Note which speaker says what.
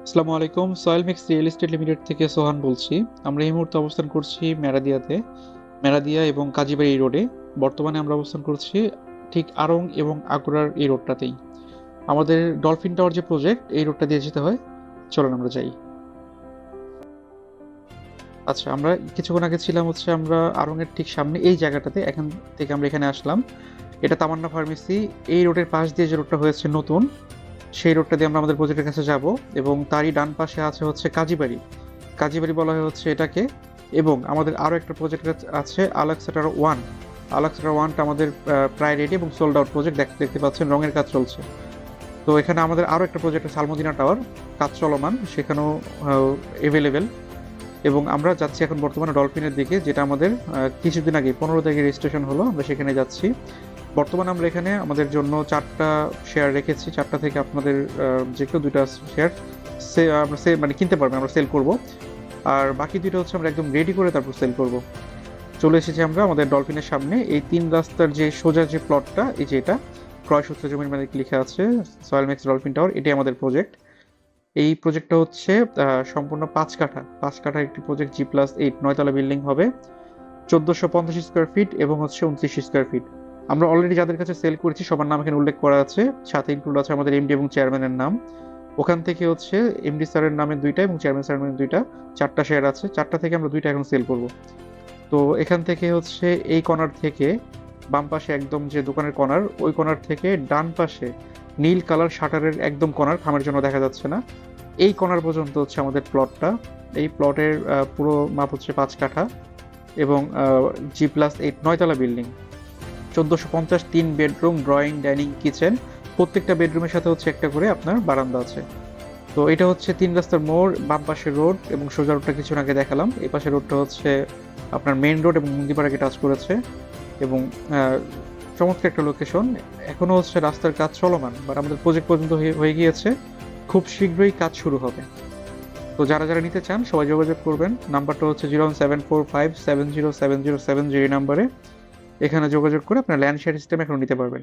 Speaker 1: আসসালামু আলাইকুম। Soil mix real estate limited থেকে সোহান বলছি। আমরা এই মুহূর্তে অবস্থান করছি মেরাদিয়াতে। মেরাদিয়া এবং কাজীবাড়ি এই রোডে। বর্তমানে আমরা অবস্থান করছি ঠিক আড়ং এবং আগ্রার এই রোডটাতেই। আমাদের ডলফিন টাওয়ার যে প্রজেক্ট, এই রোডটা দিয়ে যেতে হয়। চলুন আমরা যাই। আচ্ছা, আমরা কিছুক্ষণ আগে ছিলাম হচ্ছে আমরা আড়ং-এর ঠিক সামনে এই জায়গাটাতে। এখান থেকে আমরা এখানে আসলাম। এটা তামান্না ফার্মেসি। এই রোডের পাশ দিয়ে যে রোডটা হয়েছে নতুন, সেই রোডটা দিয়ে আমরা আমাদের প্রজেক্টের কাছে যাব এবং তারই ডান পাশে আছে হচ্ছে কাজীবাড়ি। কাজীবাড়ি বলা হয় হচ্ছে এটাকে। এবং আমাদের আরও একটা প্রজেক্ট আছে আলেক্সাটার ওয়ান। আলেক্সাটার ওয়ানটা আমাদের প্রায় রেডি এবং সোল্ড আউট প্রজেক্ট দেখতে পাচ্ছেন, রঙের কাজ চলছে। তো এখানে আমাদের আরও একটা প্রজেক্ট আছে আলমদিনা টাওয়ার, কাজ চলমান, সেখানেও এভেলেবেল। এবং আমরা যাচ্ছি এখন বর্তমানে ডলফিনের দিকে, যেটা আমাদের কিছুদিন আগে 15 তারিখে রেজিস্ট্রেশন হলো, আমরা সেখানে যাচ্ছি। বর্তমানে আমরা এখানে আমাদের জন্য 4টা শেয়ার রেখেছি। 4টা থেকে আপনাদের যে কেউ 2টা শেয়ার আমরা মানে কিনতে পারবেন, আমরা সেল করব। আর বাকি 2টা হচ্ছে আমরা একদম রেডি করে তারপর সেল করব। চলে এসেছি আমরা আমাদের ডলফিনের সামনে। এই 3 রাস্তার যে সোজা যে প্লটটা, এই যে এটা ক্রয় সূত্রে জমির মালিক লিখে আছে সয়েল ম্যাক্স ডলফিন টাওয়ার, এটাই আমাদের প্রজেক্ট। এই প্রজেক্টটা হচ্ছে সম্পূর্ণ 5 কাঠা একটি প্রজেক্ট, G+8 9 তলা বিল্ডিং হবে। 1450 স্কোয়ার ফিট এবং হচ্ছে 29 স্কোয়ার ফিট। আমরা অলরেডি যাদের কাছে সেল করেছি সবার নাম এখানে উল্লেখ করা আছে, সাথে ইনক্লুড আছে আমাদের এমডি এবং চেয়ারম্যানের নাম। ওখান থেকে হচ্ছে এমডি স্যারের নামে 2টা এবং চেয়ারম্যান স্যারের নামে 2টা, 4টা শেয়ার আছে। 4টা থেকে আমরা 2টা এখন সেল করব। তো এখান থেকে হচ্ছে এই কর্নার থেকে বাম পাশে একদম যে দোকানের কর্নার, ওই কর্নার থেকে ডান পাশে নীল কালার শাটারের একদম কর্নার, খামের জন্য দেখা যাচ্ছে না, এই কর্নার পর্যন্ত হচ্ছে আমাদের প্লটটা। এই প্লটের পুরো মাপ হচ্ছে 5 কাঠা এবং G+8 9 তলা building. 1450, 3 bedroom, drawing, dining, kitchen. প্রত্যেকটা বেডরুমের সাথে হচ্ছে একটা করে আপনার বারান্দা আছে। তো এটা হচ্ছে 3 রাস্তার মোড়, বাম পাশে রোড এবং সোজা রোডটা কিছুক্ষণ আগে দেখালাম। এই পাশে রোডটা হচ্ছে আপনার মেইন রোড এবং মুন্দিপাড়াকে টাচ করেছে এবং চমৎকার একটা লোকেশন। এখনো হচ্ছে রাস্তার কাজ চলমান, বাট আমাদের প্রজেক্ট পর্যন্ত হয়ে গিয়েছে। খুব শীঘ্রই কাজ শুরু হবে। তো যারা যারা নিতে চান সবাই যোগাযোগ করবেন। নাম্বারটা হচ্ছে 01745707070 এই নাম্বারে। এখানে যোগাযোগ করে আপনার ল্যান্ড শেয়ার সিস্টেম এখন নিতে পারবেন।